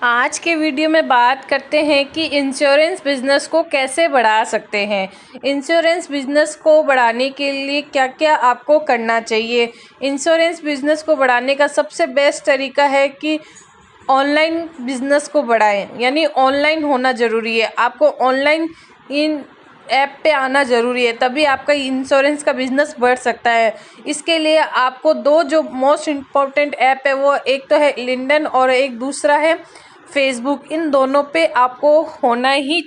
आज के वीडियो में बात करते हैं कि इंश्योरेंस बिजनेस को कैसे बढ़ा सकते हैं। इंश्योरेंस बिजनेस को बढ़ाने के लिए क्या क्या आपको करना चाहिए। इंश्योरेंस बिजनेस को बढ़ाने का सबसे बेस्ट तरीका है कि ऑनलाइन बिजनेस को बढ़ाएं, यानी ऑनलाइन होना ज़रूरी है। आपको ऑनलाइन इन ऐप पे आना ज़रूरी है, तभी आपका इंश्योरेंस का बिज़नेस बढ़ सकता है। इसके लिए आपको दो जो मोस्ट इम्पॉर्टेंट ऐप है, वो एक तो है लिंक्डइन और एक दूसरा है फेसबुक। इन दोनों पे आपको होना ही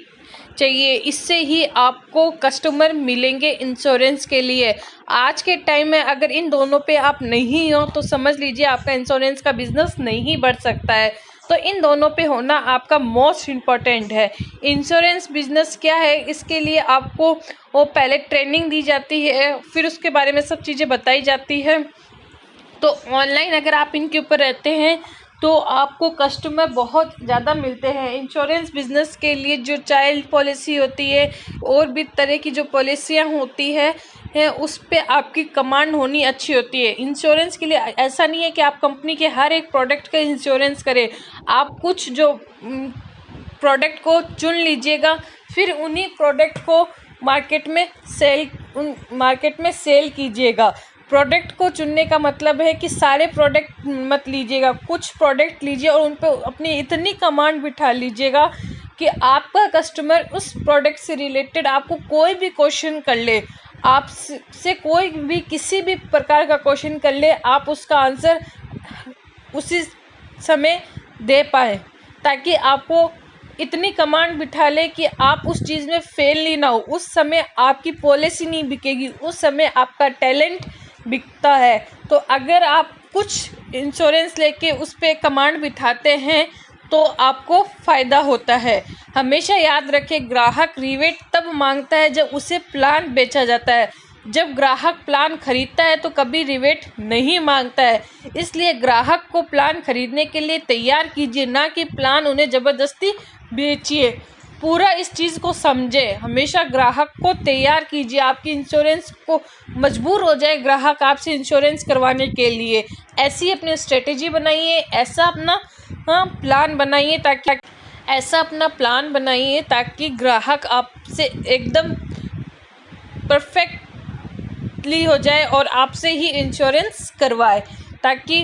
चाहिए, इससे ही आपको कस्टमर मिलेंगे इंश्योरेंस के लिए। आज के टाइम में अगर इन दोनों पे आप नहीं हो तो समझ लीजिए आपका इंश्योरेंस का बिज़नेस नहीं बढ़ सकता है। तो इन दोनों पे होना आपका मोस्ट इम्पॉर्टेंट है। इंश्योरेंस बिजनेस क्या है, इसके लिए आपको वो पहले ट्रेनिंग दी जाती है, फिर उसके बारे में सब चीज़ें बताई जाती है। तो ऑनलाइन अगर आप इनके ऊपर रहते हैं तो आपको कस्टमर बहुत ज़्यादा मिलते हैं। इंश्योरेंस बिजनेस के लिए जो चाइल्ड पॉलिसी होती है और भी तरह की जो पॉलिसियाँ होती है उस पे आपकी कमांड होनी अच्छी होती है। इंश्योरेंस के लिए ऐसा नहीं है कि आप कंपनी के हर एक प्रोडक्ट का इंश्योरेंस करें। आप कुछ जो प्रोडक्ट को चुन लीजिएगा, फिर उन्हीं प्रोडक्ट को मार्केट में सेल कीजिएगा। प्रोडक्ट को चुनने का मतलब है कि सारे प्रोडक्ट मत लीजिएगा, कुछ प्रोडक्ट लीजिए और उन पर अपनी इतनी कमांड बिठा लीजिएगा कि आपका कस्टमर उस प्रोडक्ट से रिलेटेड आपको कोई भी क्वेश्चन कर ले, आपसे कोई भी किसी भी प्रकार का क्वेश्चन कर ले, आप उसका आंसर उसी समय दे पाए, ताकि आपको इतनी कमांड बिठा ले कि आप उस चीज़ में फेल ही ना हो। उस समय आपकी पॉलिसी नहीं बिकेगी, उस समय आपका टैलेंट बिकता है। तो अगर आप कुछ इंश्योरेंस लेके उस पर कमांड बिठाते हैं तो आपको फ़ायदा होता है। हमेशा याद रखें, ग्राहक रिबेट तब मांगता है जब उसे प्लान बेचा जाता है। जब ग्राहक प्लान खरीदता है तो कभी रिबेट नहीं मांगता है। इसलिए ग्राहक को प्लान खरीदने के लिए तैयार कीजिए, ना कि प्लान उन्हें ज़बरदस्ती बेचिए। पूरा इस चीज़ को समझे, हमेशा ग्राहक को तैयार कीजिए। आपकी इंश्योरेंस को मजबूर हो जाए ग्राहक आपसे इंश्योरेंस करवाने के लिए, ऐसी अपनी स्ट्रेटेजी बनाइए, ऐसा अपना प्लान बनाइए ताकि ग्राहक आपसे एकदम परफेक्टली हो जाए और आपसे ही इंश्योरेंस करवाए, ताकि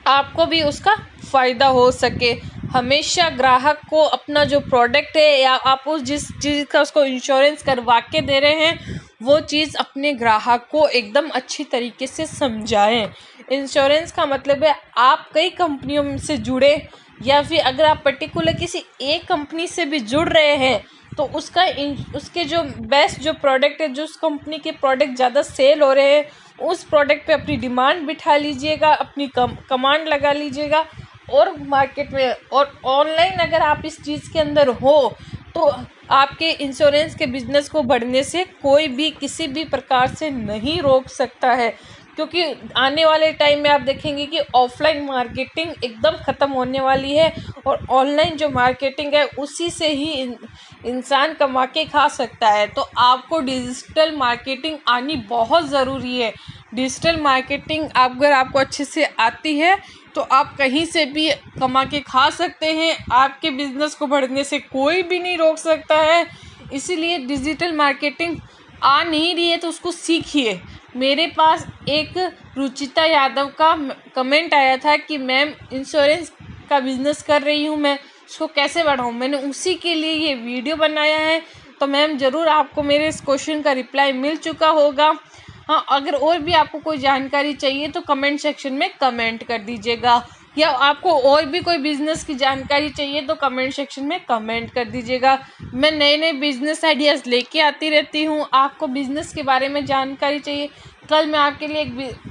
आपको भी उसका फ़ायदा हो सके। हमेशा ग्राहक को अपना जो प्रोडक्ट है या आप उस जिस चीज़ का उसको इंश्योरेंस करवा के दे रहे हैं, वो चीज़ अपने ग्राहक को एकदम अच्छी तरीके से समझाएं। इंश्योरेंस का मतलब है आप कई कंपनियों से जुड़े, या फिर अगर आप पर्टिकुलर किसी एक कंपनी से भी जुड़ रहे हैं तो उसके जो बेस्ट जो प्रोडक्ट है, जो उस कंपनी के प्रोडक्ट ज़्यादा सेल हो रहे हैं, उस प्रोडक्ट पे अपनी डिमांड बिठा लीजिएगा, अपनी कमांड लगा लीजिएगा और मार्केट में और ऑनलाइन अगर आप इस चीज़ के अंदर हो तो आपके इंश्योरेंस के बिज़नेस को बढ़ने से कोई भी किसी भी प्रकार से नहीं रोक सकता है। क्योंकि आने वाले टाइम में आप देखेंगे कि ऑफलाइन मार्केटिंग एकदम ख़त्म होने वाली है और ऑनलाइन जो मार्केटिंग है उसी से ही इंसान कमा के खा सकता है। तो आपको डिजिटल मार्केटिंग आनी बहुत ज़रूरी है। डिजिटल मार्केटिंग अगर आपको अच्छे से आती है तो आप कहीं से भी कमा के खा सकते हैं। आपके बिज़नेस को बढ़ने से कोई भी नहीं रोक सकता है। इसीलिए डिजिटल मार्केटिंग आ नहीं रही है तो उसको सीखिए। मेरे पास एक रुचिता यादव का कमेंट आया था कि मैम इंश्योरेंस का बिज़नेस कर रही हूँ, मैं उसको कैसे बढ़ाऊँ। मैंने उसी के लिए ये वीडियो बनाया है। तो मैम ज़रूर आपको मेरे इस क्वेश्चन का रिप्लाई मिल चुका होगा। हाँ, अगर और भी आपको कोई जानकारी चाहिए तो कमेंट सेक्शन में कमेंट कर दीजिएगा, या आपको और भी कोई बिज़नेस की जानकारी चाहिए तो कमेंट सेक्शन में कमेंट कर दीजिएगा। मैं नए नए बिज़नेस आइडियाज़ लेके आती रहती हूँ। आपको बिज़नेस के बारे में जानकारी चाहिए, कल मैं आपके लिए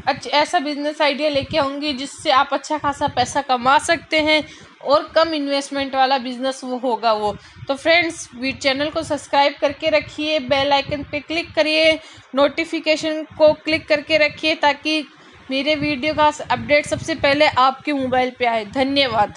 एक ऐसा बिज़नेस आइडिया लेके आऊँगी जिससे आप अच्छा खासा पैसा कमा सकते हैं और कम इन्वेस्टमेंट वाला बिज़नेस वो होगा वो। तो फ्रेंड्स, चैनल को सब्सक्राइब करके रखिए, बेल आइकन पे क्लिक करिए, नोटिफिकेशन को क्लिक करके रखिए ताकि मेरे वीडियो का अपडेट सबसे पहले आपके मोबाइल पे आए। धन्यवाद।